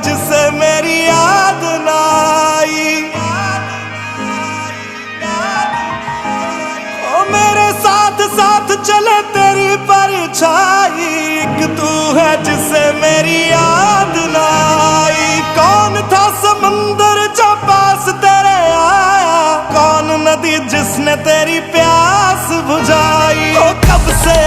जिसे मेरी याद ना आई। ओ मेरे साथ साथ चले तेरी परछाई, एक तू है जिसे मेरी याद ना आई। कौन था समंदर जो पास तेरे आया, कौन नदी जिसने तेरी प्यास बुझाई। ओ कब से